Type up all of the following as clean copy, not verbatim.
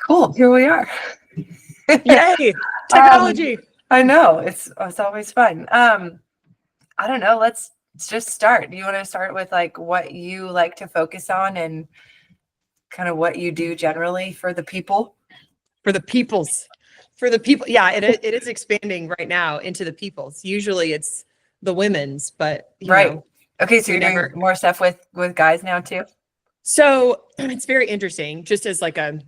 Cool. Here we are. Yay. Technology. I know. It's always fun. I don't know. Let's just start. Do you want to start with like what you like to focus on and kind of what you do generally for the people? For the peoples. Yeah, it is expanding right now into the peoples. Usually it's the women's, but you know, okay, so you're doing more stuff with guys now too? So it's very interesting, just as like a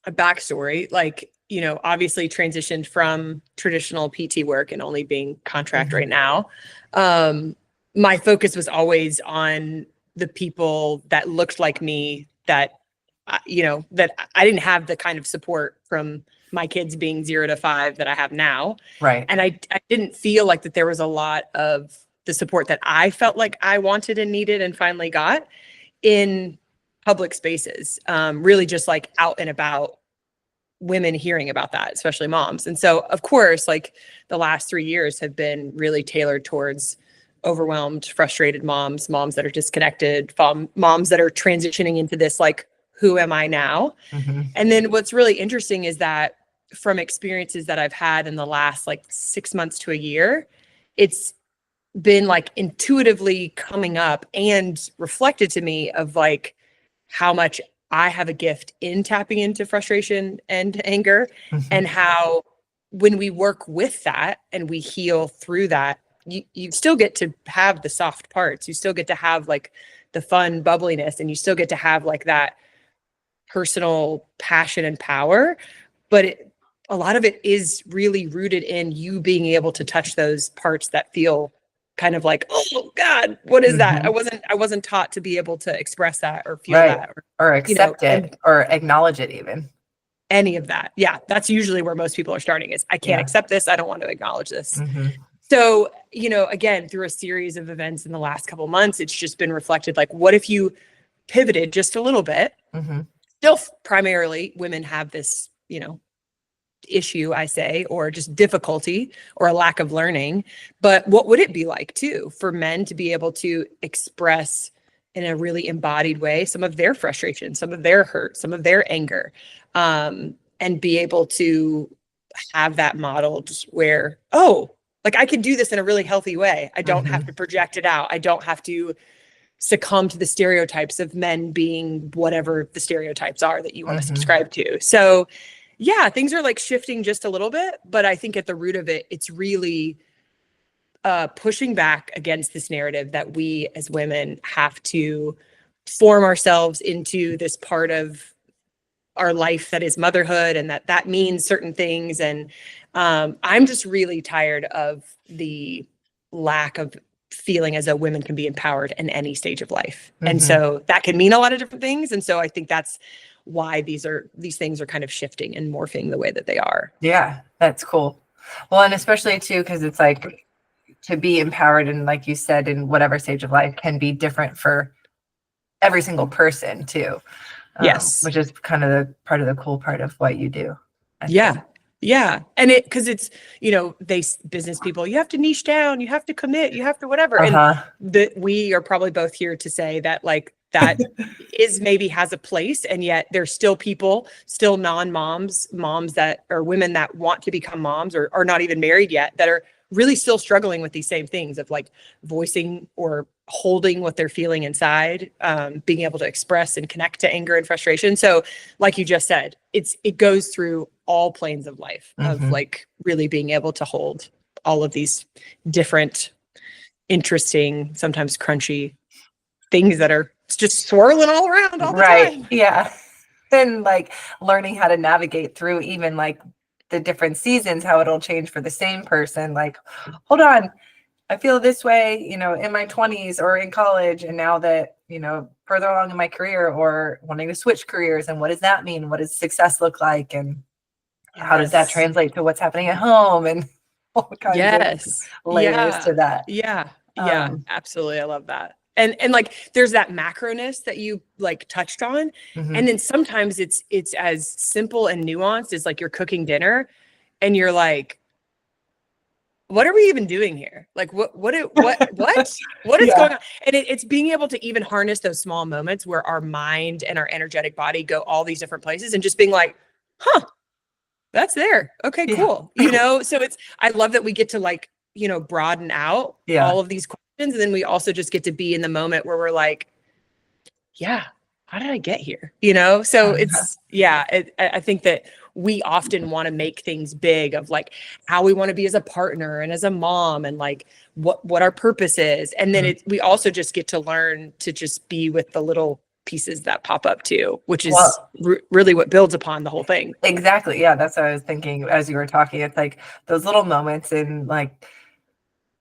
backstory, like, you know, obviously transitioned from traditional PT work and only being contract right now. My focus was always on the people that looked like me, that, you know, that I didn't have the kind of support from my kids being 0 to 5 that I have now. Right. And I didn't feel like that there was a lot of the support that I felt like I wanted and needed and finally got in public spaces, really just like out and about, women hearing about that, especially moms. And so, of course, like the last 3 years have been really tailored towards overwhelmed, frustrated moms that are disconnected, moms that are transitioning into this, like, who am I now? And then what's really interesting is that from experiences that I've had in the last like 6 months to a year, it's been like intuitively coming up and reflected to me of like how much I have a gift in tapping into frustration and anger, and how when we work with that and we heal through that, you still get to have the soft parts. You still get to have like the fun bubbliness, and you still get to have like that personal passion and power. But a lot of it is really rooted in you being able to touch those parts that feel kind of like, oh God, what is that? I wasn't taught to be able to express that or feel that or accept it or acknowledge it, even any of that. Yeah, that's usually where most people are starting, is I can't accept this. I don't want to acknowledge this. So, you know, again, through a series of events in the last couple of months, it's just been reflected, like, what if you pivoted just a little bit? Still primarily women have this, you know, issue, I say, or just difficulty or a lack of learning. But what would it be like too for men to be able to express in a really embodied way some of their frustration, some of their hurt, some of their anger, and be able to have that modeled where, oh, like I could do this in a really healthy way. I don't have to project it out. I don't have to succumb to the stereotypes of men being whatever the stereotypes are that you want to subscribe to. So yeah, things are like shifting just a little bit, but I think at the root of it, it's really pushing back against this narrative that we as women have to form ourselves into this part of our life that is motherhood, and that means certain things. And I'm just really tired of the lack of feeling as though women can be empowered in any stage of life. And so that can mean a lot of different things. And so I think that's why these things are kind of shifting and morphing the way that they are. Yeah, that's cool. Well, and especially too, because it's like to be empowered, and like you said, in whatever stage of life can be different for every single person too. Yes. Which is kind of the part of the cool part of what you do. Yeah. And because it's, you know, business people, you have to niche down, you have to commit, you have to whatever. And we are probably both here to say that, like, that is maybe has a place, and yet there's still people, still non-moms, moms that are women that want to become moms or are not even married yet, that are really still struggling with these same things of like voicing or holding what they're feeling inside, being able to express and connect to anger and frustration. So like you just said, it goes through all planes of life, of like really being able to hold all of these different, interesting, sometimes crunchy things that are just swirling all around all the time. Yeah. And like learning how to navigate through even like the different seasons, how it'll change for the same person. Like, hold on, I feel this way, you know, in my 20s or in college. And now that, you know, further along in my career or wanting to switch careers, and what does that mean? What does success look like? And how does that translate to what's happening at home? And all kinds of layers to that. Yeah, absolutely. I love that. And like, there's that macroness that you like touched on. And then sometimes it's as simple and nuanced as like you're cooking dinner and you're like, what are we even doing here? Like, what is going on? And it's being able to even harness those small moments where our mind and our energetic body go all these different places, and just being like, huh, that's there. Okay, Yeah. cool. So I love that we get to like, broaden out all of these questions. And then we also just get to be in the moment where we're like, yeah, how did I get here? So I think that we often want to make things big of like how we want to be as a partner and as a mom and like what our purpose is. And then we also just get to learn to just be with the little pieces that pop up too, which is really what builds upon the whole thing. Exactly. Yeah. That's what I was thinking as you were talking. It's like those little moments in like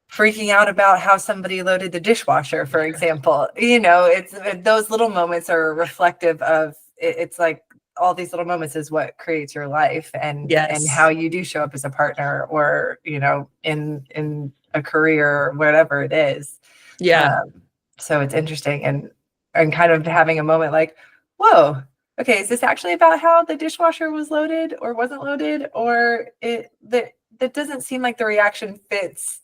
freaking out about how somebody loaded the dishwasher, for example. It's those little moments are reflective of it's like all these little moments is what creates your life and how you do show up as a partner or in a career or whatever it is. So it's interesting and kind of having a moment like, whoa, okay, is this actually about how the dishwasher was loaded or wasn't loaded, or that doesn't seem like the reaction fits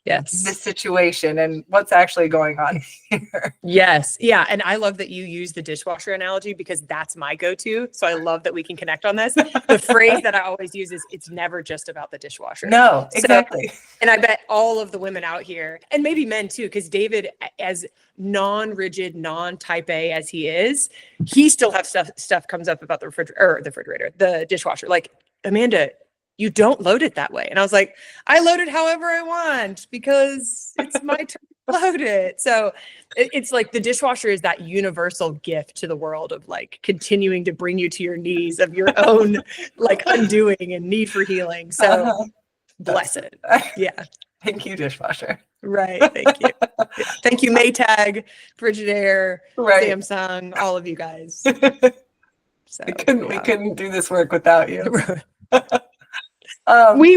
the situation and what's actually going on here. Yes. Yeah. And I love that you use the dishwasher analogy because that's my go-to. So I love that we can connect on this. The phrase that I always use is it's never just about the dishwasher. No, exactly. And I bet all of the women out here and maybe men too, because David, as non-rigid, non-type A as he is, he still have stuff comes up about the refrigerator, the dishwasher. Like, Amanda, you don't load it that way. And I was like, I load it however I want because it's my turn to load it. So it's like the dishwasher is that universal gift to the world of like continuing to bring you to your knees of your own like undoing and need for healing. So bless it. Yeah. Thank you, dishwasher. Right. Thank you. Yeah. Thank you, Maytag, Frigidaire, Samsung, all of you guys. So we couldn't do this work without you. We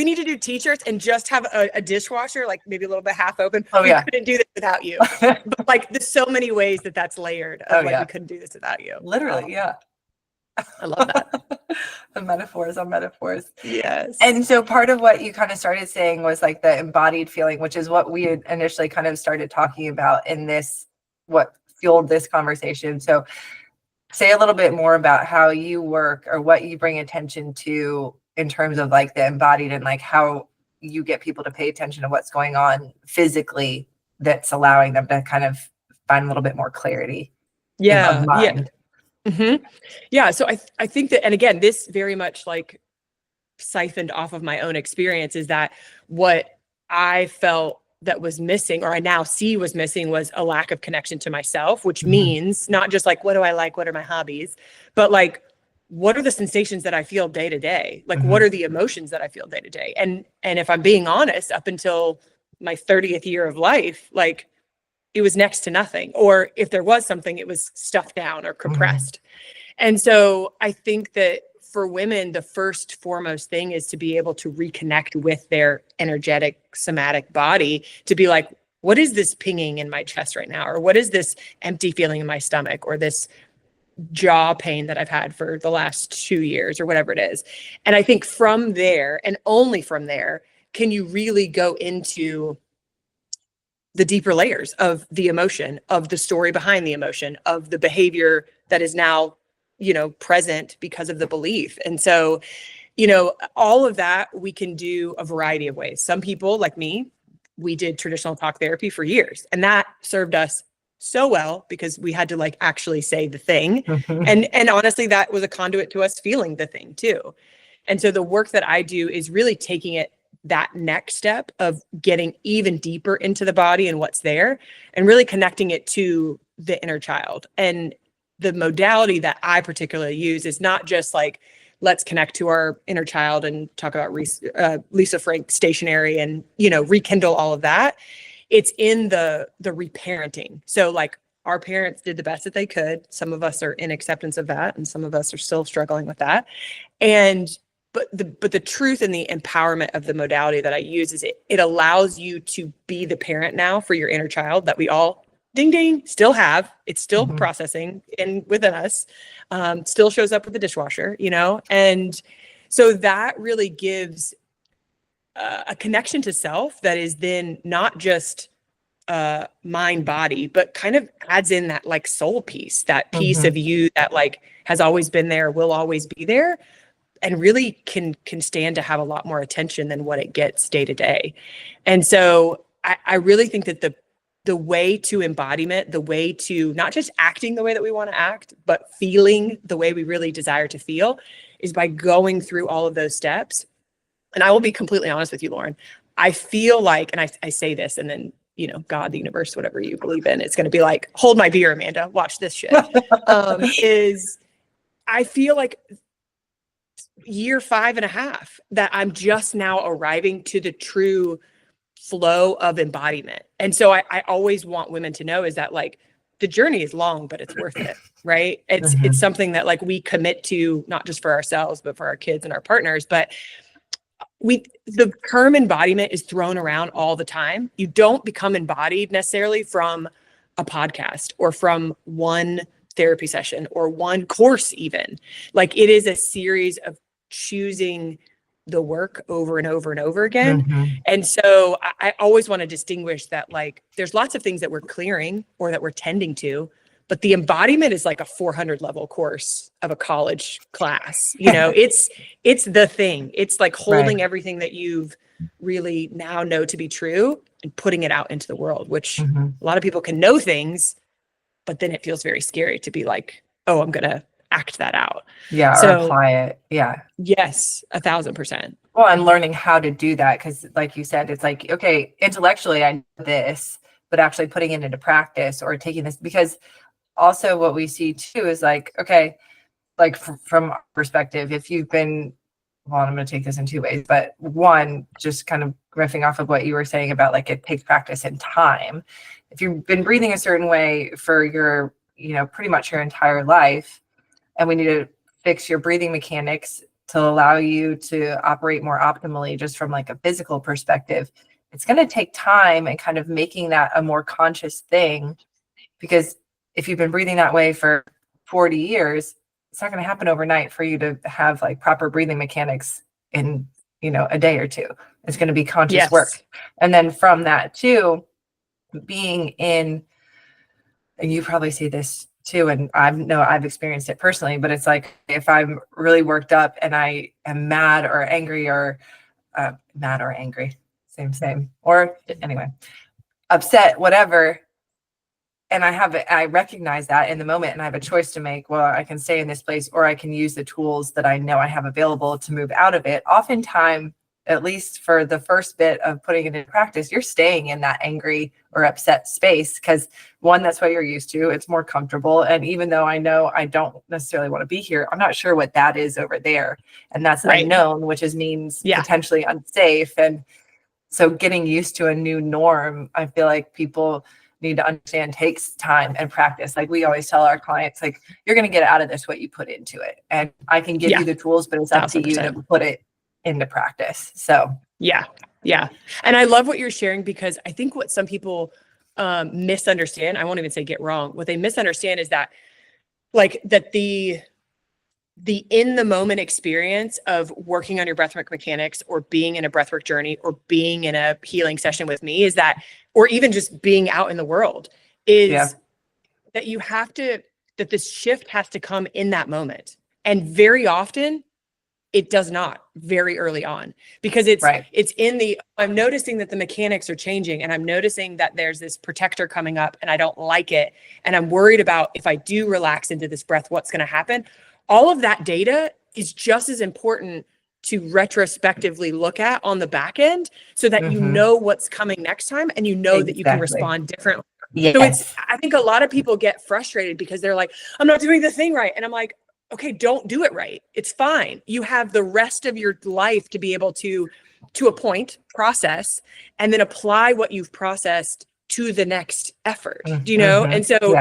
need to do t-shirts and just have a dishwasher, like maybe a little bit half open. We couldn't do this without you. But like there's so many ways that's layered of we couldn't do this without you. Literally. I love that. The metaphors on metaphors. Yes. And so part of what you kind of started saying was like the embodied feeling, which is what we had initially kind of started talking about in this, what fueled this conversation. So say a little bit more about how you work or what you bring attention to in terms of like the embodied and like how you get people to pay attention to what's going on physically that's allowing them to kind of find a little bit more clarity. Yeah. So I think that, and again, this very much like siphoned off of my own experience is that what I felt that was missing, or I now see was missing, was a lack of connection to myself, which means not just like, what do I like? What are my hobbies? But like, what are the sensations that I feel day to day? Like, what are the emotions that I feel day to day? And if I'm being honest, up until my 30th year of life, like it was next to nothing. Or if there was something, it was stuffed down or compressed. And so I think that for women, the first foremost thing is to be able to reconnect with their energetic, somatic body, to be like, what is this pinging in my chest right now? Or what is this empty feeling in my stomach? Or this jaw pain that I've had for the last 2 years or whatever it is. And I think from there, and only from there, can you really go into the deeper layers of the emotion, of the story behind the emotion, of the behavior that is now, present because of the belief. And so, all of that we can do a variety of ways. Some people like me, we did traditional talk therapy for years, and that served us so well because we had to like actually say the thing. And honestly, that was a conduit to us feeling the thing too. And so the work that I do is really taking it that next step of getting even deeper into the body and what's there and really connecting it to the inner child. And the modality that I particularly use is not just like, let's connect to our inner child and talk about Lisa Frank stationary and, rekindle all of that. It's in the reparenting. So like our parents did the best that they could. Some of us are in acceptance of that, and some of us are still struggling with that. But the truth and the empowerment of the modality that I use is it allows you to be the parent now for your inner child that we all ding ding still have. It's still processing and within us, still shows up with the dishwasher, and so that really gives a connection to self that is then not just mind body, but kind of adds in that like soul piece, that piece Mhm. of you that like has always been there, will always be there, and really can stand to have a lot more attention than what it gets day to day. And so I really think that the way to embodiment, the way to not just acting the way that we want to act, but feeling the way we really desire to feel, is by going through all of those steps. And I will be completely honest with you, Lauren. I feel like, and I say this, and then, you know, God, the universe, whatever you believe in, it's going to be like, hold my beer, Amanda, watch this shit. Is I feel like year 5.5 that I'm just now arriving to the true flow of embodiment. And so I always want women to know is that like the journey is long, but it's worth it, right? It's something that like we commit to, not just for ourselves, but for our kids and our partners. But the term embodiment is thrown around all the time. You don't become embodied necessarily from a podcast or from one therapy session or one course even. Like it is a series of choosing the work over and over and over again. And so I always want to distinguish that like there's lots of things that we're clearing or that we're tending to, but the embodiment is like a 400 level course of a college class. You know, it's the thing. It's like holding everything that you've really now know to be true and putting it out into the world, which a lot of people can know things, but then it feels very scary to be like, oh, I'm going to act that out. Yeah, so, or apply it. Yeah. Yes, 1,000%. Well, and learning how to do that, because like you said, it's like, okay, intellectually I know this, but actually putting it into practice or taking this, because also what we see too is like, okay, like from our perspective, if you've been, well, I'm going to take this in two ways, but one, just kind of riffing off of what you were saying about like it takes practice and time. If you've been breathing a certain way for your, you know, pretty much your entire life, and we need to fix your breathing mechanics to allow you to operate more optimally just from like a physical perspective, it's going to take time and kind of making that a more conscious thing. Because if you've been breathing that way for 40 years, it's not going to happen overnight for you to have like proper breathing mechanics in, you know, a day or two. It's going to be conscious work. And then from that too, being in, and you probably see this too, and I've experienced it personally, but it's like if I'm really worked up and I am mad or angry or same, or anyway, upset, whatever, and I recognize that in the moment and I have a choice to make. Well, I can stay in this place or I can use the tools that I know I have available to move out of it. Oftentimes, at least for the first bit of putting it in practice, you're staying in that angry or upset space because one, that's what you're used to. It's more comfortable. And even though I know I don't necessarily want to be here, I'm not sure what that is over there. And that's unknown, which means potentially unsafe. And so getting used to a new norm, I feel like people need to understand takes time and practice. Like we always tell our clients, like, you're going to get out of this what you put into it. And I can give you the tools, but it's up 1,000%. to you to put it into practice. So yeah. And I love what you're sharing, because I think what some people misunderstand, I won't even say get wrong, what they misunderstand is that like that the in the moment experience of working on your breathwork mechanics or being in a breathwork journey or being in a healing session with me is that, or even just being out in the world, is that you have to, that this shift has to come in that moment. And very often it does not, very early on, because it's in the, I'm noticing that the mechanics are changing and I'm noticing that there's this protector coming up and I don't like it. And I'm worried about if I do relax into this breath, what's going to happen. All of that data is just as important to retrospectively look at on the back end so that you know what's coming next time and you know that you can respond differently. So I think a lot of people get frustrated because they're like, I'm not doing the thing right. And I'm like, okay, don't do it right. It's fine. You have the rest of your life to be able to a point, process, and then apply what you've processed to the next effort. Do you know? And so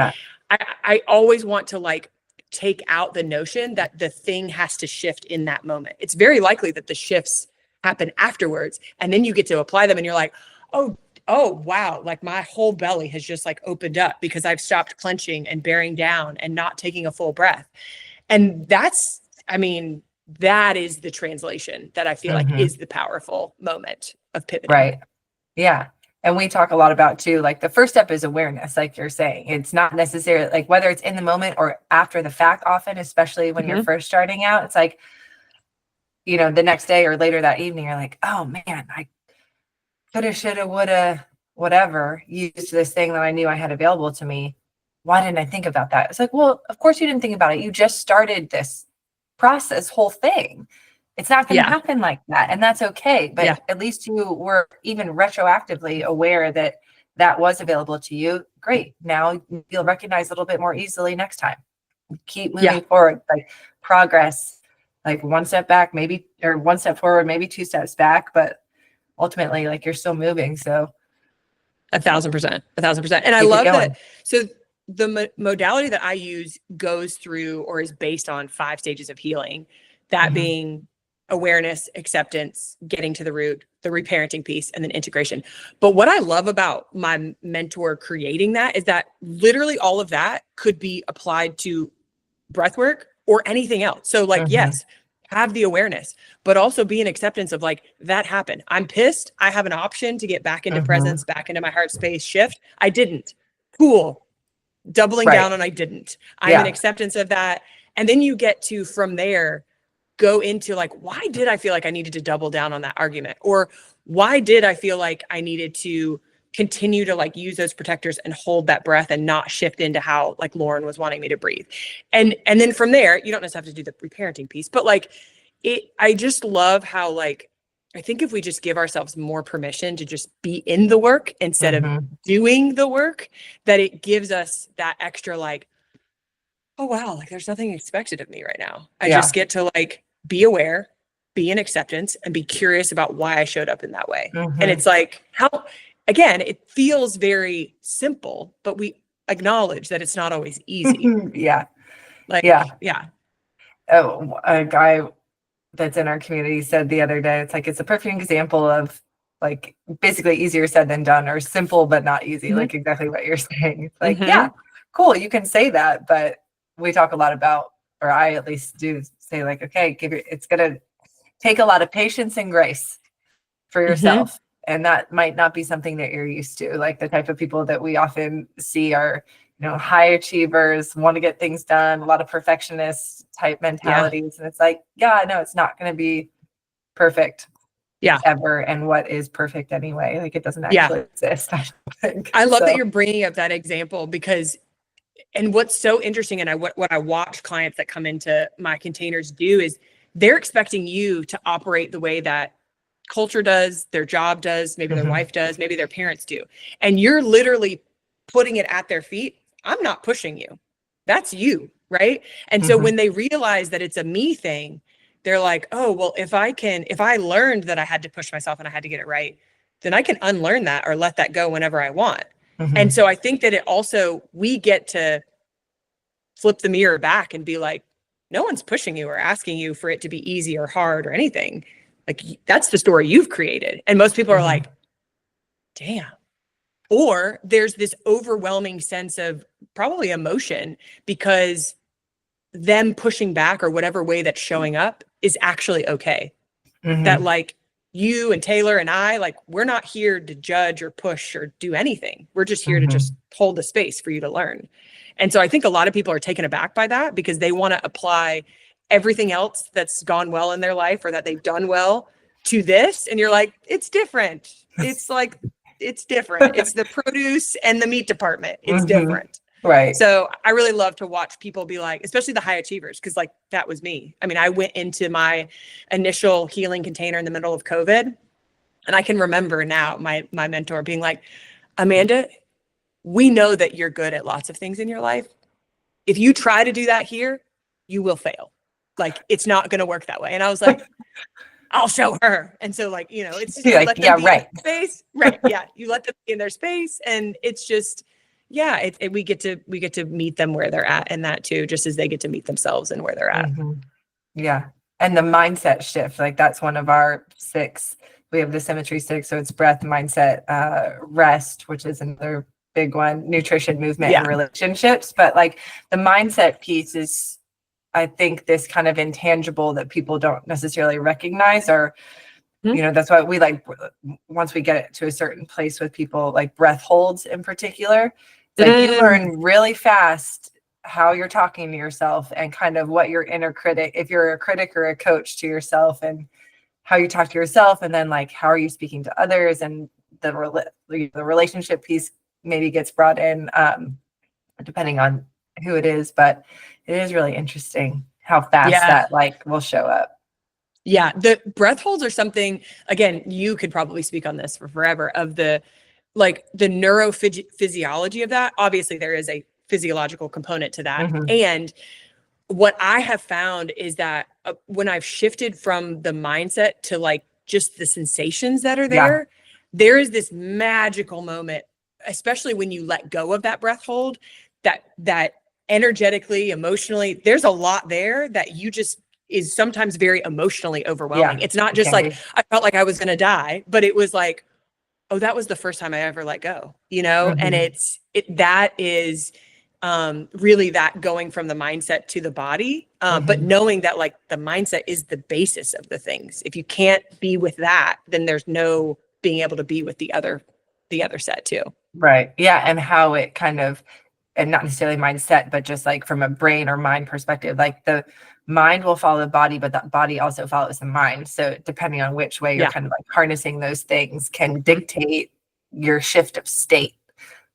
I always want to like take out the notion that the thing has to shift in that moment. It's very likely that the shifts happen afterwards. And then you get to apply them and you're like, oh, wow. Like my whole belly has just like opened up because I've stopped clenching and bearing down and not taking a full breath. And that's, I mean, that is the translation that I feel like is the powerful moment of pivoting. Right. Yeah. And we talk a lot about too, like the first step is awareness, like you're saying. It's not necessarily like whether it's in the moment or after the fact, often, especially when you're first starting out, it's like, you know, the next day or later that evening, you're like, oh man, I coulda, shoulda, woulda, whatever, used this thing that I knew I had available to me. Why didn't I think about that? It's like, well, of course you didn't think about it. You just started this process, whole thing. It's not going to happen like that. And that's okay. But at least you were even retroactively aware that that was available to you. Great. Now you'll recognize a little bit more easily next time. Keep moving forward, like progress, like one step back, maybe, or one step forward, maybe two steps back, but ultimately like you're still moving. So 1,000%. And I love that. So the modality that I use goes through or is based on 5 stages of healing, that being awareness, acceptance, getting to the root, the reparenting piece, and then integration. But what I love about my mentor creating that is that literally all of that could be applied to breath work or anything else. So like, yes, have the awareness, but also be an acceptance of like, that happened. I'm pissed. I have an option to get back into presence, back into my heart space, shift. I didn't. Cool. Doubling down on I didn't. I'm an acceptance of that. And then you get to, from there, go into like, why did I feel like I needed to double down on that argument? Or why did I feel like I needed to continue to like use those protectors and hold that breath and not shift into how like Lauren was wanting me to breathe. And then from there, you don't necessarily have to do the reparenting piece, but like I just love how like, I think if we just give ourselves more permission to just be in the work instead of doing the work, that it gives us that extra like, oh wow, like there's nothing expected of me right now. I just get to like be aware, be in acceptance, and be curious about why I showed up in that way. And it's like, how, again, it feels very simple, but we acknowledge that it's not always easy. Oh, a guy that's in our community said the other day, it's like, it's a perfect example of like basically easier said than done, or simple but not easy, like exactly what you're saying. It's like, yeah, cool, you can say that, but we talk a lot about, or I at least do say like, okay, it's gonna take a lot of patience and grace for yourself. And that might not be something that you're used to. Like the type of people that we often see are, you know, high achievers, want to get things done, a lot of perfectionist type mentalities. And it's like, yeah, no, it's not going to be perfect ever. And what is perfect anyway? Like it doesn't actually exist, I don't think. I love that you're bringing up that example, because, and what's so interesting, and what I watch clients that come into my containers do is they're expecting you to operate the way that culture does, their job does, maybe their wife does, maybe their parents do. And you're literally putting it at their feet. I'm not pushing you. That's you, right? And so when they realize that it's a me thing, they're like, oh, well, if I learned that I had to push myself and I had to get it right, then I can unlearn that or let that go whenever I want. And so I think that it also, we get to flip the mirror back and be like, no one's pushing you or asking you for it to be easy or hard or anything. Like that's the story you've created. And most people are like, damn. Or there's this overwhelming sense of probably emotion because them pushing back or whatever way that's showing up is actually okay. That like you and Taylor and I, like, we're not here to judge or push or do anything. We're just here to just hold the space for you to learn. And so I think a lot of people are taken aback by that because they want to apply everything else that's gone well in their life or that they've done well to this. And you're like, it's different. It's like, it's different. It's the produce and the meat department. It's different. Right. So I really love to watch people be like, especially the high achievers, because like that was me. I mean, I went into my initial healing container in the middle of COVID. And I can remember now my mentor being like, Amanda, we know that you're good at lots of things in your life. If you try to do that here, you will fail. Like, it's not going to work that way. And I was like, I'll show her. And so like, you know, it's just like, let them be in their space. Right. Yeah. You let them be in their space. And it's just, yeah, we get to meet them where they're at, and that too, just as they get to meet themselves and where they're at. Yeah. And the mindset shift, like that's one of our 6. We have the symmetry 6. So it's breath, mindset, rest, which is another big one, nutrition, movement, and relationships. But like the mindset piece is, I think, this kind of intangible that people don't necessarily recognize, or You know, that's why we like, once we get it to a certain place with people, like breath holds in particular, it's like you learn really fast how you're talking to yourself and kind of what your inner critic, if you're a critic or a coach to yourself, and how you talk to yourself, and then like how are you speaking to others, and the relationship piece maybe gets brought in, depending on who it is. But it is really interesting how fast that like will show up. Yeah, the breath holds are something, again, you could probably speak on this for forever, of the like the neurophysiology of that. Obviously, there is a physiological component to that. And what I have found is that when I've shifted from the mindset to like just the sensations that are there, there is this magical moment, especially when you let go of that breath hold, that energetically, emotionally, there's a lot there that you just is sometimes very emotionally overwhelming. It's not just like, I felt like I was going to die, but it was like, oh, that was the first time I ever let go, you know? And that is really that going from the mindset to the body, but knowing that like the mindset is the basis of the things. If you can't be with that, then there's no being able to be with the other set too. Right. Yeah. And how it kind of, and not necessarily mindset, but just like from a brain or mind perspective, like the mind will follow the body, but that body also follows the mind. So depending on which way you're kind of like harnessing those things can dictate your shift of state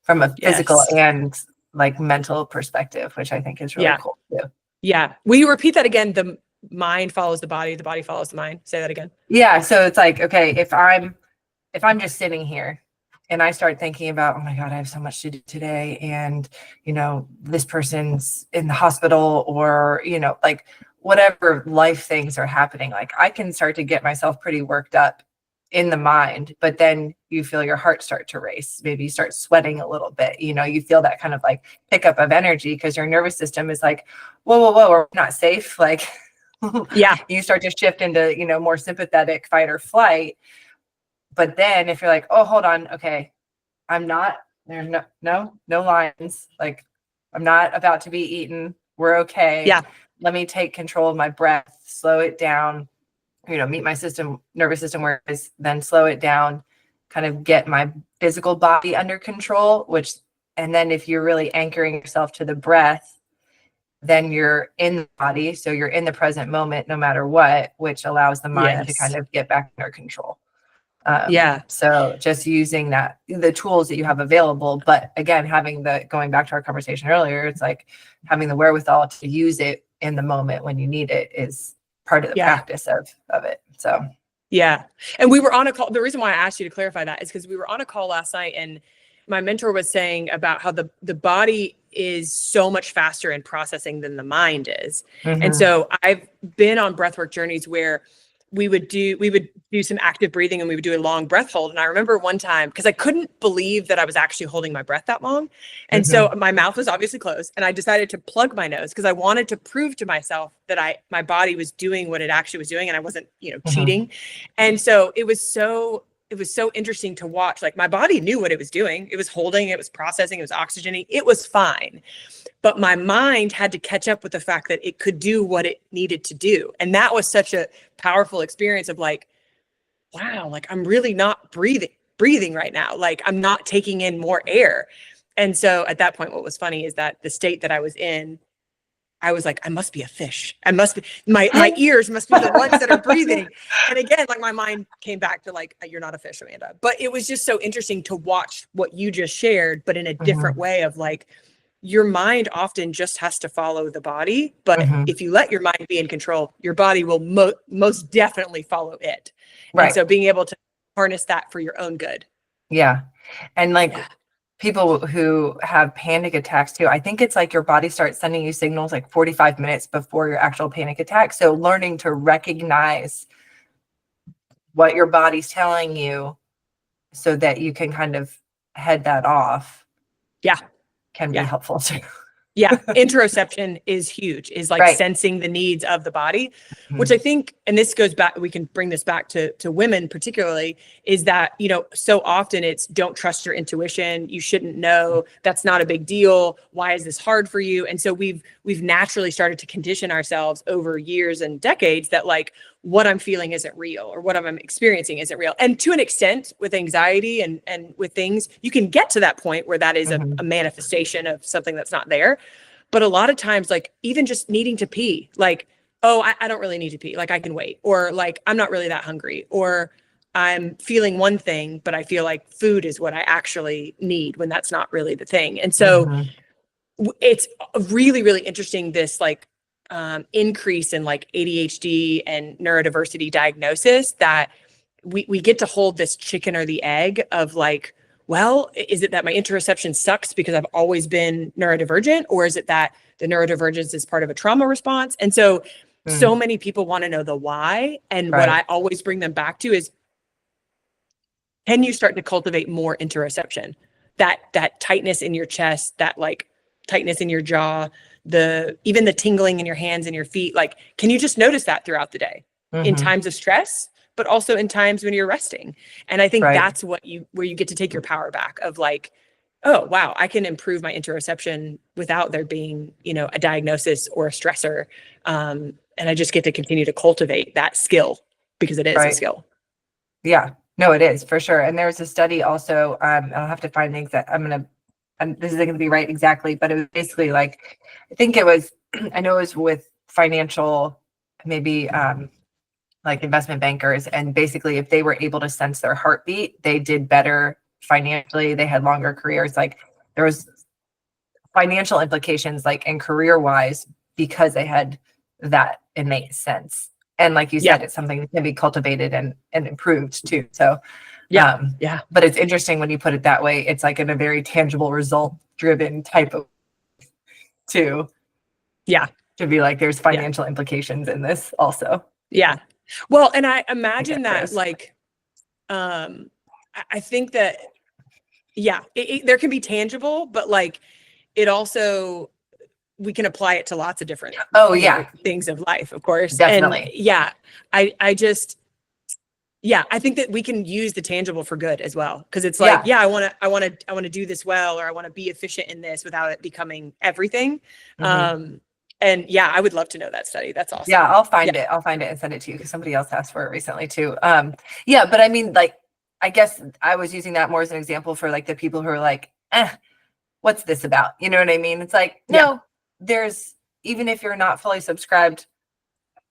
from a physical and like mental perspective, which I think is really cool too. Yeah. Will you repeat that again? The mind follows the body follows the mind. Say that again. Yeah. So it's like, okay, if I'm just sitting here and I start thinking about, oh my God, I have so much to do today. And, you know, this person's in the hospital, or, you know, like whatever life things are happening, like I can start to get myself pretty worked up in the mind, but then you feel your heart start to race. Maybe you start sweating a little bit, you know, you feel that kind of like pickup of energy because your nervous system is like, whoa, we're not safe. Like, you start to shift into, you know, more sympathetic fight or flight. But then if you're like, oh, hold on, okay, there's no lines. Like I'm not about to be eaten. We're okay. Yeah. Let me take control of my breath, slow it down, you know, meet my nervous system where it is, then slow it down, kind of get my physical body under control, and then if you're really anchoring yourself to the breath, then you're in the body. So you're in the present moment, no matter what, which allows the mind to kind of get back under control. So just using the tools that you have available, but again, going back to our conversation earlier, it's like having the wherewithal to use it in the moment when you need it is part of the practice of it. So, yeah. And we were on a call. The reason why I asked you to clarify that is because we were on a call last night and my mentor was saying about how the body is so much faster in processing than the mind is. And so I've been on breathwork journeys where we would do some active breathing and we would do a long breath hold. And I remember one time, because I couldn't believe that I was actually holding my breath that long. And so my mouth was obviously closed and I decided to plug my nose because I wanted to prove to myself that my body was doing what it actually was doing and I wasn't, you know, cheating. And so it was so interesting to watch. Like my body knew what it was doing. It was holding, it was processing, it was oxygenating, it was fine. But my mind had to catch up with the fact that it could do what it needed to do. And that was such a powerful experience of like, wow, like I'm really not breathing right now. Like I'm not taking in more air. And so at that point, what was funny is that the state that I was in, I was like, I must be a fish. I must be, my ears must be the ones that are breathing. And again, like my mind came back to like, you're not a fish, Amanda. But it was just so interesting to watch what you just shared, but in a different way of like, your mind often just has to follow the body. But if you let your mind be in control, your body will most definitely follow it. Right. And so being able to harness that for your own good. Yeah. And like people who have panic attacks too, I think it's like your body starts sending you signals like 45 minutes before your actual panic attack. So learning to recognize what your body's telling you so that you can kind of head that off. Can be helpful too. Interoception is huge, is like sensing the needs of the body, which I think, and this goes back, we can bring this back to women particularly, is that, you know, so often it's don't trust your intuition. You shouldn't know. That's not a big deal. Why is this hard for you? And so we've naturally started to condition ourselves over years and decades that like, what I'm feeling isn't real or what I'm experiencing isn't real. And to an extent with anxiety and with things, you can get to that point where that is a manifestation of something that's not there. But a lot of times, like even just needing to pee, like, oh, I don't really need to pee. Like I can wait. Or like, I'm not really that hungry. Or I'm feeling one thing, but I feel like food is what I actually need when that's not really the thing. And so it's really, really interesting, this like increase in like ADHD and neurodiversity diagnosis, that we get to hold this chicken or the egg of like, well, is it that my interoception sucks because I've always been neurodivergent, or is it that the neurodivergence is part of a trauma response? And so many people want to know the why. And what I always bring them back to is, can you start to cultivate more interoception? That tightness in your chest, that like tightness in your jaw, even the tingling in your hands and your feet. Like, can you just notice that throughout the day in times of stress, but also in times when you're resting? And I think that's where you get to take your power back of like, oh, wow, I can improve my interoception without there being, a diagnosis or a stressor. And I just get to continue to cultivate that skill because it is a skill. Yeah, no, it is for sure. And there's a study also, I'll have to find the exact, this isn't going to be right exactly, but it was basically like, I know it was with financial, maybe like investment bankers. And basically if they were able to sense their heartbeat, they did better financially. They had longer careers. Like there was financial implications, like and career wise, because they had that innate sense. And like you said, it's something that can be cultivated and improved too. So but it's interesting when you put it that way. It's like in a very tangible, result driven type of to be like, there's financial implications in this also. Yeah. Well, and I imagine that like, I think that, there can be tangible, but like it also, we can apply it to lots of different things of life, of course. Definitely. And I think that we can use the tangible for good as well. Cause it's like, I want to do this well, or I want to be efficient in this without it becoming everything. And I would love to know that study. That's awesome. Yeah, I'll find it. I'll find it and send it to you because somebody else asked for it recently too. But I mean, like, I guess I was using that more as an example for like the people who are like, what's this about? You know what I mean? It's like, no, there's, even if you're not fully subscribed,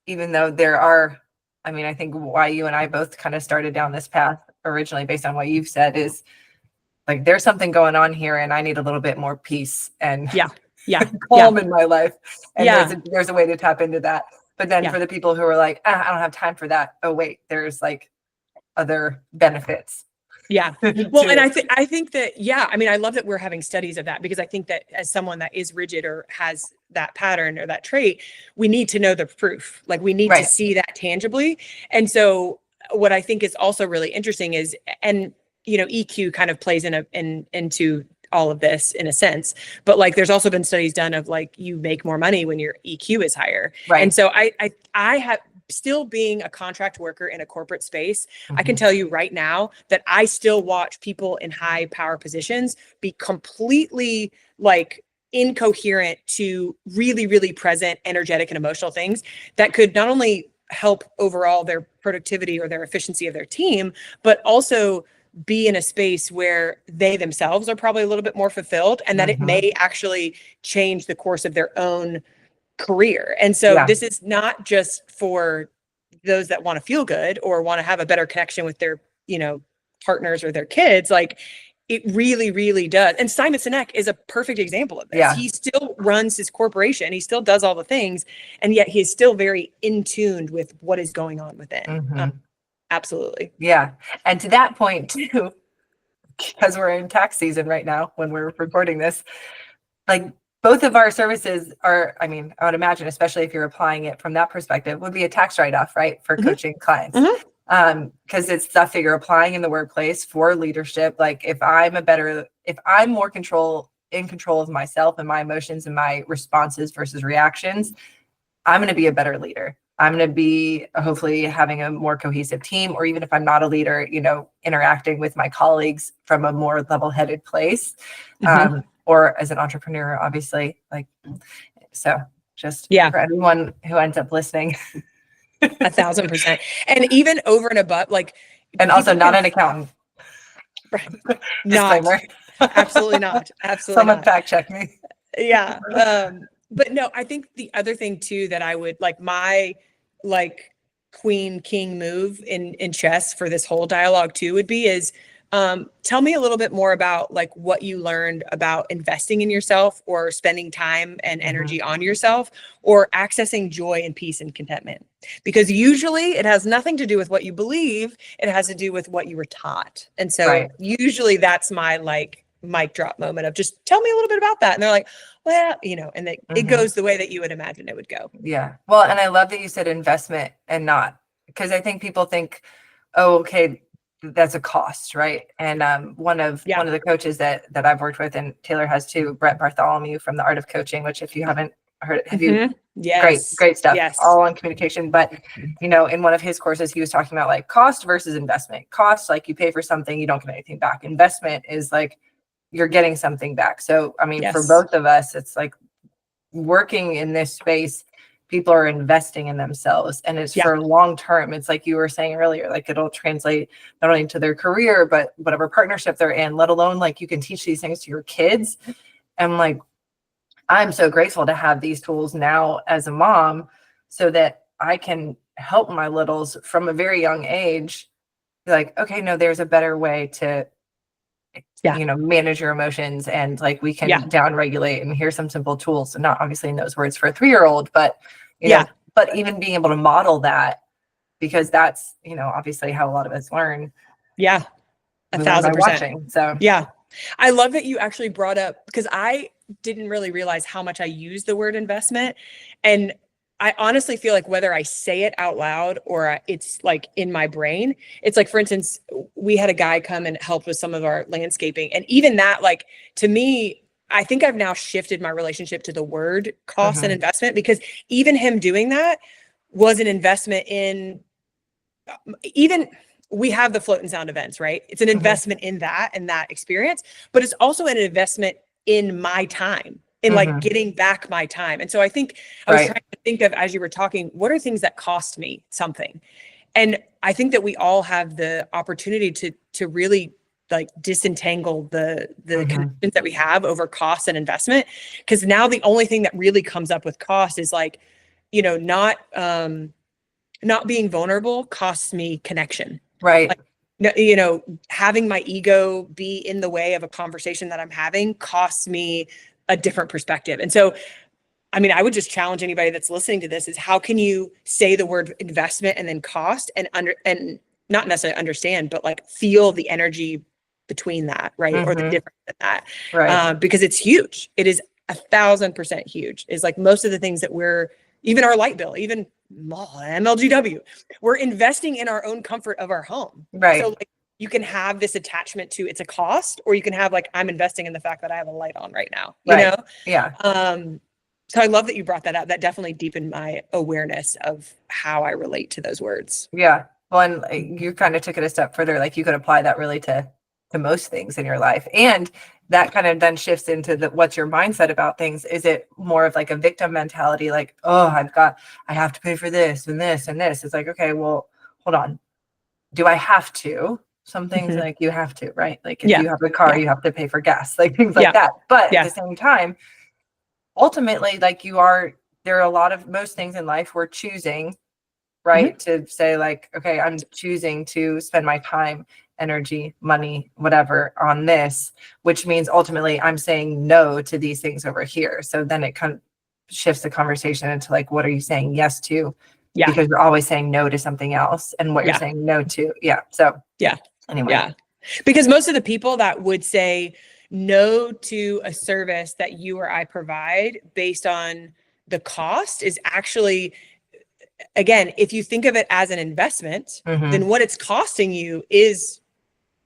even though there are, I mean, I think why you and I both kind of started down this path originally based on what you've said is like, there's something going on here and I need a little bit more peace and calm in my life. And there's a way to tap into that. But then for the people who are like, I don't have time for that. Oh, wait, there's like other benefits. Yeah. Well, and I think that, I mean, I love that we're having studies of that, because I think that as someone that is rigid or has that pattern or that trait, we need to know the proof. Like we need to see that tangibly. And so what I think is also really interesting is, and EQ kind of plays into all of this in a sense, but like there's also been studies done of like, you make more money when your EQ is higher. And so I have, still being a contract worker in a corporate space, I can tell you right now that I still watch people in high power positions be completely like incoherent to really, really present, energetic and emotional things that could not only help overall their productivity or their efficiency of their team, but also be in a space where they themselves are probably a little bit more fulfilled, and that it may actually change the course of their own career. And so this is not just for those that want to feel good or want to have a better connection with their, partners or their kids. Like it really, really does. And Simon Sinek is a perfect example of this. Yeah. He still runs his corporation. He still does all the things. And yet he's still very in tuned with what is going on within. Absolutely. Yeah. And to that point too, because we're in tax season right now when we're recording this, like both of our services are, I mean, I would imagine, especially if you're applying it from that perspective, would be a tax write-off, right? For coaching clients. Because it's stuff that you're applying in the workplace for leadership. Like if I'm more in control of myself and my emotions and my responses versus reactions, I'm going to be a better leader. I'm going to be hopefully having a more cohesive team, or even if I'm not a leader, interacting with my colleagues from a more level-headed place. Or as an entrepreneur, obviously, like, so just for anyone who ends up listening, 1,000%. And even over and above, like, And also people not can, an accountant. right, not, Disclaimer. absolutely not, absolutely Someone not. fact check me. Yeah. But no, I think the other thing too that I would like my like queen king move in chess for this whole dialogue too would be is tell me a little bit more about like what you learned about investing in yourself or spending time and energy on yourself or accessing joy and peace and contentment. Because usually it has nothing to do with what you believe, it has to do with what you were taught. And so Right. usually that's my like mic drop moment of just tell me a little bit about that. And they're like, well, you know, and it goes the way that you would imagine it would go. Yeah. Well, and I love that you said investment and not, because I think people think, oh, okay, that's a cost, right? And one of the coaches that I've worked with, and Taylor has too, Brett Bartholomew from the Art of Coaching, which if you haven't heard, have you? Yes. Great stuff. Yes. All on communication. But you know, in one of his courses, he was talking about like cost versus investment. Cost, like you pay for something, you don't get anything back. Investment is like you're getting something back. So I mean, for both of us, it's like working in this space, people are investing in themselves, and it's for long term. It's like you were saying earlier, like it'll translate not only to their career, but whatever partnership they're in, let alone like you can teach these things to your kids. And like, I'm so grateful to have these tools now as a mom so that I can help my littles from a very young age. Be like, okay, no, there's a better way to you know, manage your emotions, and like we can down regulate, and here's some simple tools. And not obviously in those words for a 3-year-old, but you know, but even being able to model that, because that's, you know, obviously how a lot of us learn. Yeah. We learn by watching. So yeah. I love that you actually brought up, because I didn't really realize how much I use the word investment. And I honestly feel like whether I say it out loud or it's like in my brain, it's like, for instance, we had a guy come and help with some of our landscaping. And even that, like, to me, I think I've now shifted my relationship to the word cost and investment, because even him doing that was an investment in even we have the float and sound events, right? It's an investment in that and that experience, but it's also an investment in my time, in like getting back my time. And so I think I was trying to think of, as you were talking, what are things that cost me something? And I think that we all have the opportunity to really like disentangle the connections that we have over cost and investment. Because now the only thing that really comes up with cost is like, you know, not being vulnerable costs me connection. Right. Like, you know, having my ego be in the way of a conversation that I'm having costs me a different perspective. And so, I mean, I would just challenge anybody that's listening to this is how can you say the word investment and then cost and not necessarily understand, but like feel the energy between that, right? Or the difference in that, right? Because it's huge. It is 1,000% huge. Is like most of the things that even our light bill, even MLGW, we're investing in our own comfort of our home. Right. So like you can have this attachment to it's a cost, or you can have like, I'm investing in the fact that I have a light on right now, you know? Yeah. So I love that you brought that up. That definitely deepened my awareness of how I relate to those words. Yeah. Well, and you kind of took it a step further. Like you could apply that really to most things in your life. And that kind of then shifts into what's your mindset about things. Is it more of like a victim mentality? Like, oh, I have to pay for this and this and this. It's like, okay, well, hold on. Do I have to? Some things like you have to, right? Like if you have a car, you have to pay for gas, like things like that. But at the same time, ultimately, like there are most things in life we're choosing, right? To say like, okay, I'm choosing to spend my time, energy, money, whatever on this, which means ultimately I'm saying no to these things over here. So then it kind of shifts the conversation into like, what are you saying yes to? Yeah. Because you're always saying no to something else and what you're saying no to. Yeah. So anyway. Yeah. Because most of the people that would say no to a service that you or I provide based on the cost is actually, again, if you think of it as an investment, then what it's costing you is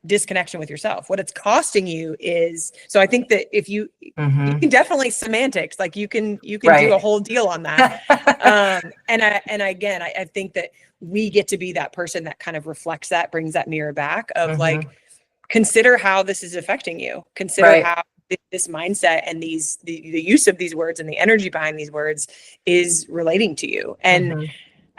disconnection with yourself. What it's costing you is, so I think that if you can definitely semantics, like you can do a whole deal on that. And again, I think that we get to be that person that kind of reflects that, brings that mirror back of like, consider how this is affecting you. Consider how this mindset and the use of these words and the energy behind these words is relating to you. And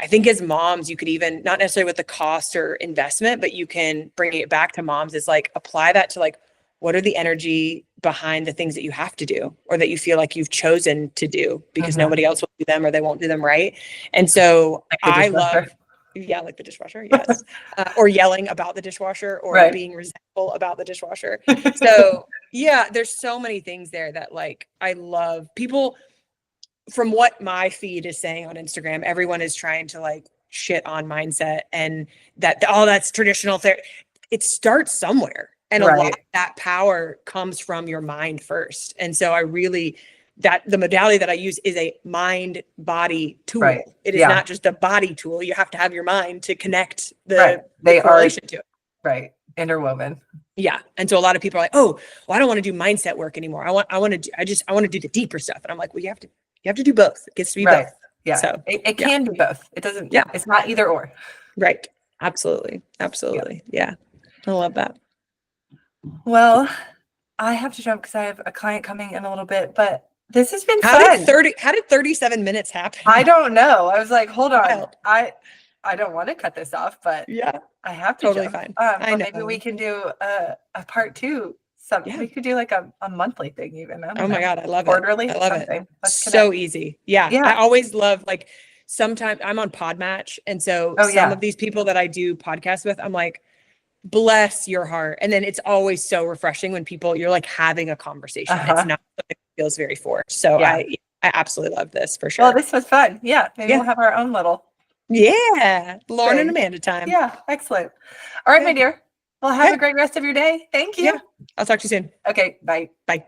I think as moms, you could even, not necessarily with the cost or investment, but you can bring it back to moms, is like apply that to like, what are the energy behind the things that you have to do or that you feel like you've chosen to do because nobody else will do them or they won't do them right. And so I love, like the dishwasher, yes. Or yelling about the dishwasher or being resentful about the dishwasher. So yeah, there's so many things there that like, I love people. From what my feed is saying on Instagram, everyone is trying to like shit on mindset and that all that's traditional therapy. It starts somewhere. And a lot of that power comes from your mind first. And so I really, that the modality that I use is a mind body tool. It is not just a body tool. You have to have your mind to connect the correlation to it. Right. Interwoven. Yeah. And so a lot of people are like, oh, well, I don't want to do mindset work anymore. I want to do the deeper stuff. And I'm like, well, you have to do both. It gets to be both. Yeah. So it can be both. It doesn't, it's not either or. Right. Absolutely. Yeah. I love that. Well, I have to jump because I have a client coming in a little bit, but this has been fun. How did 37 minutes happen? I don't know. I was like, hold on. I don't want to cut this off, but I have to totally jump. fine. But maybe we can do a part 2. We could do like a monthly thing even. Oh my God. I love Quarterly, it. I love something. it. So easy. Yeah. I always love like sometimes I'm on Podmatch. And so some of these people that I do podcasts with, I'm like, bless your heart. And then it's always so refreshing when you're like having a conversation. It's not something that feels very forced. So I absolutely love this for sure. Well, this was fun. Yeah. Maybe we'll have our own little. Yeah. Lauren and Amanda time. Yeah. Excellent. All right, my dear. Well, have a great rest of your day. Thank you. Yeah. I'll talk to you soon. Okay. Bye. Bye.